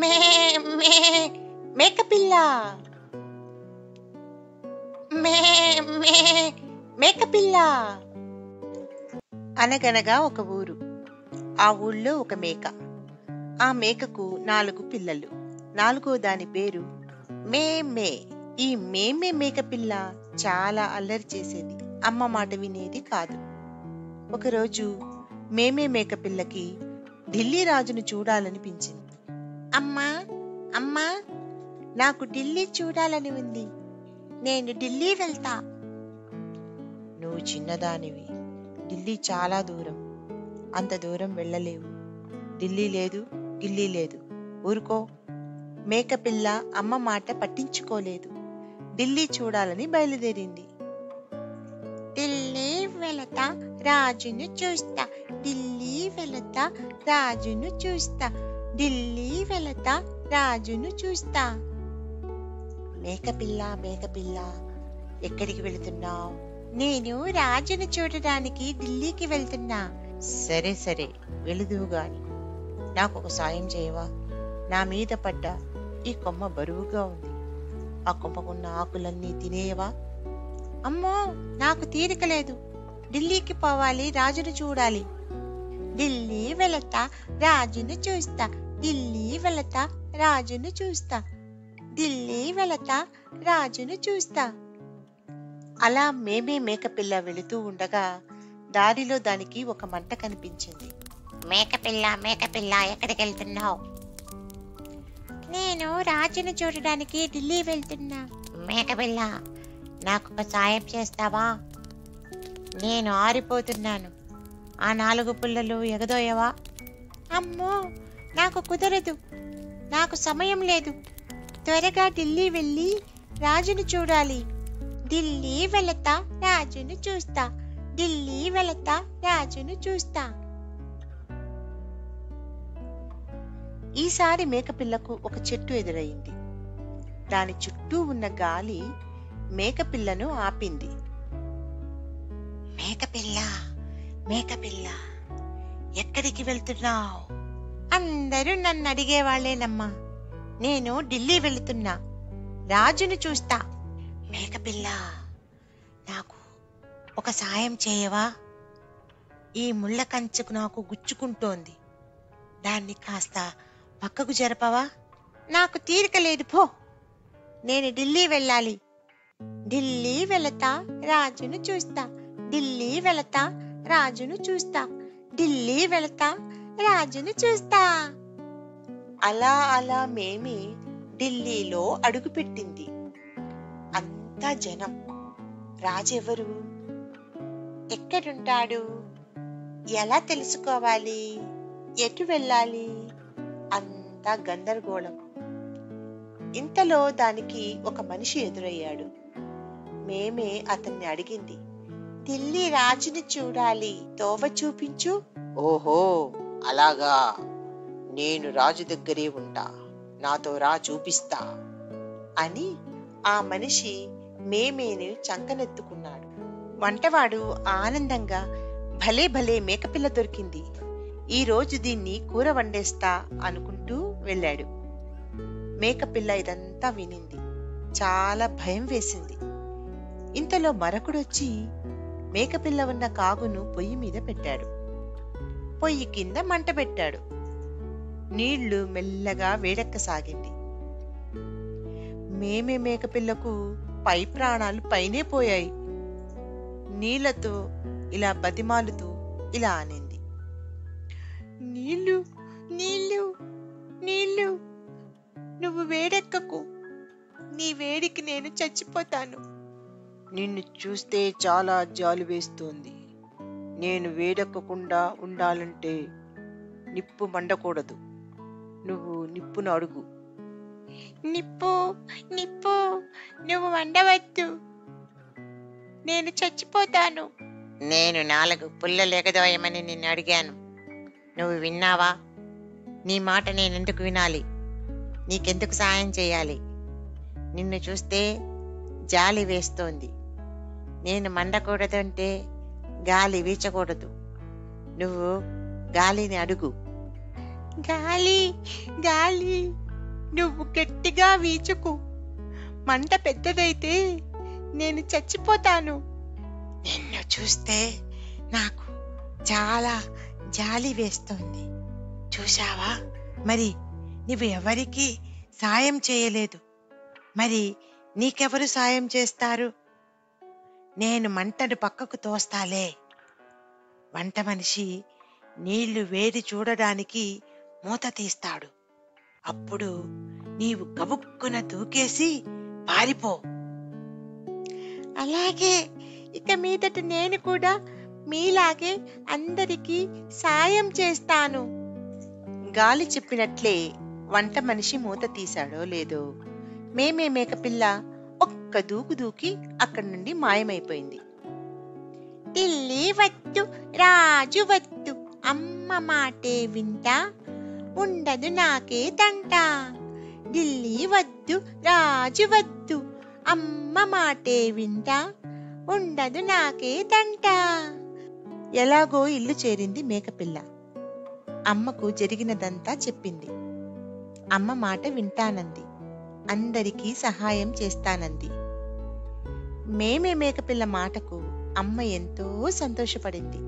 మే మే మేకపిల్ల మే మే మేకపిల్ల. అనగనగా ఒక ఊరు. ఆ ఊళ్ళో ఒక మేక. ఆ మేకకు 4 పిల్లలు. 4వ దాని పేరు మేమే. ఈ మేమే మేకపిల్ల చాలా అల్లరి చేసేది. అమ్మ మాట వినేది కాదు. ఒకరోజు మేమే మేకపిల్లకి ఢిల్లీ రాజును చూడాలనిపించింది. అమ్మా అమ్మా, నాకు ఢిల్లీ చూడాలని ఉంది. నేను ఢిల్లీ వెళ్తా. నువ్వు చిన్నదానివి, ఢిల్లీ చాలా దూరం, అంత దూరం వెళ్ళలేవు. ఢిల్లీ లేదు, గిల్లీ లేదు, ఊరుకో. మేకపిల్ల అమ్మ మాట పట్టించుకోలేదు. ఢిల్లీ చూడాలని బయలుదేరింది. ఢిల్లీ వెళతా, రాజును చూస్తా. ఢిల్లీ వెళతా, రాజును చూస్తా. ఢిల్లీ వెళతా, రాజును చూస్తా. మేకపిల్ల మేకపిల్ల, ఎక్కడికి వెళుతున్నావు? నేను రాజును చూడడానికి ఢిల్లీకి వెళ్తున్నా. సరే సరే, వెళుదువు గాని నాకొక సాయం చేయవా? నా మీద పడ్డ ఈ కొమ్మ బరువుగా ఉంది. ఆ కొమ్మకున్న ఆకులన్నీ తినేయవా? అమ్మో, నాకు తీరిక లేదు. ఢిల్లీకి పోవాలి, రాజును చూడాలి. ఢిల్లీ వెళతా, రాజును చూస్తా. ఢిల్లీ వెళతా, రాజును చూస్తా. ఢిల్లీ వెళతా, రాజును చూస్తా. అలా మేమే మేకపిల్ల వెళుతూ ఉండగా దారిలో దానికి ఒక మంట కనిపించింది. మేకపిల్ల మేకపిల్ల, ఎక్కడికి వెళ్తున్నావు? నేను రాజును చూడడానికి ఢిల్లీ వెళ్తున్నా. మేకపిల్ల, నాకు ఒక సాయం చేస్తావా? నేను ఆరిపోతున్నాను. ఆ 4 పుల్లలు ఎగదోయవా? అమ్మో, నాకు కుదరదు. నాకు సమయం లేదు. త్వరగా ఢిల్లీ వెళ్ళి రాజును చూడాలి. ఢిల్లీ వెళతా, రాజును చూస్తా. ఢిల్లీ వెళతా, రాజును చూస్తా. ఈసారి మేకపిల్లకు ఒక చెట్టు ఎదురయింది. దాని చుట్టూ ఉన్న గాలి మేకపిల్లను ఆపింది. మేకపిల్ల మేకపిల్ల, ఎక్కడికి వెళ్తున్నావు? అందరూ నన్ను అడిగేవాళ్లేనమ్మా. నేను ఢిల్లీ వెళుతున్నా. రాజును చూస్తా. మేకపిల్ల, నాకు ఒక సాయం చేయవా? ఈ ముళ్ళ కంచెకు నాకు గుచ్చుకుంటోంది. దాన్ని కాస్త పక్కకు జరపవా? నాకు తీరిక లేదు, పో. నేను ఢిల్లీ వెళ్ళాలి. ఢిల్లీ వెళతా, రాజును చూస్తా. ఢిల్లీ వెళతా, రాజును చూస్తా. ఢిల్లీ వెళతా, రాజును చూస్తా. అలా అలా మేమే ఢిల్లీలో అడుగుపెట్టింది. అంతా జనం. రాజెవరు? ఎక్కడుంటాడు? ఎలా తెలుసుకోవాలి? ఎటు వెళ్ళాలి? అంతా గందరగోళం. ఇంతలో దానికి ఒక మనిషి ఎదురయ్యాడు. మేమే అతన్ని అడిగింది, ఢిల్లీ రాజుని చూడాలి, తోవ చూపించు. ఓహో, అలాగా. నేను రాజు దగ్గరే ఉంటా, నాతో రా, చూపిస్తా అని ఆ మనిషి మేమేని చంకనెత్తుకున్నాడు. వంటవాడు ఆనందంగా, భలే భలే, మేకపిల్ల దొరికింది, ఈ రోజు దీన్ని కూర వండేస్తా అనుకుంటూ వెళ్ళాడు. మేకపిల్ల ఇదంతా వినింది. చాలా భయం వేసింది. ఇంతలో మరొకడొచ్చి మేకపిల్ల ఉన్న కాగును పొయ్యి మీద పెట్టాడు. పొయ్యి కింద మంట పెట్టాడు. నీళ్లు మెల్లగా వేడెక్కసాగింది. మేమే మేకపిల్లకు పై ప్రాణాలు పైనే పోయాయి. నీళ్లతో ఇలా బతిమాలుతూ ఇలా అనింది, నీళ్లు నీళ్లు నీళ్లు, నువ్వు వేడెక్కకు. నీ వేడికి నేను చచ్చిపోతాను. నిన్ను చూస్తే చాలా జాలి వేస్తోంది. నేను వేడెక్కకుండా ఉండాలంటే నిప్పు మండకూడదు. నువ్వు నిప్పును అడుగు. నిప్పు నిప్పు, నువ్వు వండవద్దు, నేను చచ్చిపోతాను. నేను 4 పుల్లలు ఎగదోయమని నిన్ను అడిగాను, నువ్వు విన్నావా? నీ మాట నేనెందుకు వినాలి? నీకెందుకు సాయం చేయాలి? నిన్ను చూస్తే జాలి వేస్తోంది. నేను మండకూడదంటే గాలి వీచకూడదు. నువ్వు గాలిని అడుగు. గాలి గాలి, నువ్వు గట్టిగా వీచుకు. మంట పెద్దదైతే నేను చచ్చిపోతాను. నిన్ను చూస్తే నాకు చాలా జాలి వేస్తోంది. చూశావా, మరి నువ్వు ఎవరికి సాయం చేయలేదు. మరి నీకెవరు సాయం చేస్తారు? నేను మంటను పక్కకు తోస్తాలే. వంట మనిషి నీళ్లు వేడి చూడడానికి మూత తీస్తాడు. అప్పుడు నీవు గబుక్కున దూకేసి పారిపో. అలాగే, ఇక మీదట నేను కూడా మీలాగే అందరికీ సాయం చేస్తాను. గాలి చెప్పినట్లే వంట మనిషి మూత తీశాడో లేదో మేమే మేకపిల్ల ఒక్క దూకు దూకి అక్కడి నుండి మాయమైపోయింది. ఢిల్లీ వద్దు, రాజు వద్దు, అమ్మ మాటే వింటా, ఉండదు నాకే తంట. ఢిల్లీ వద్దు, రాజు వద్దు, అమ్మ మాటే వింటా, ఉండదు నాకే తంట. ఎలాగో ఇల్లు చేరింది మేకపిల్ల. అమ్మకు జరిగినదంతా చెప్పింది. అమ్మ మాట వింటానంది, అందరికీ సహాయం చేస్తానంది. మేమే మేకపిల్ల మాటకు అమ్మ ఎంతో సంతోషపడింది.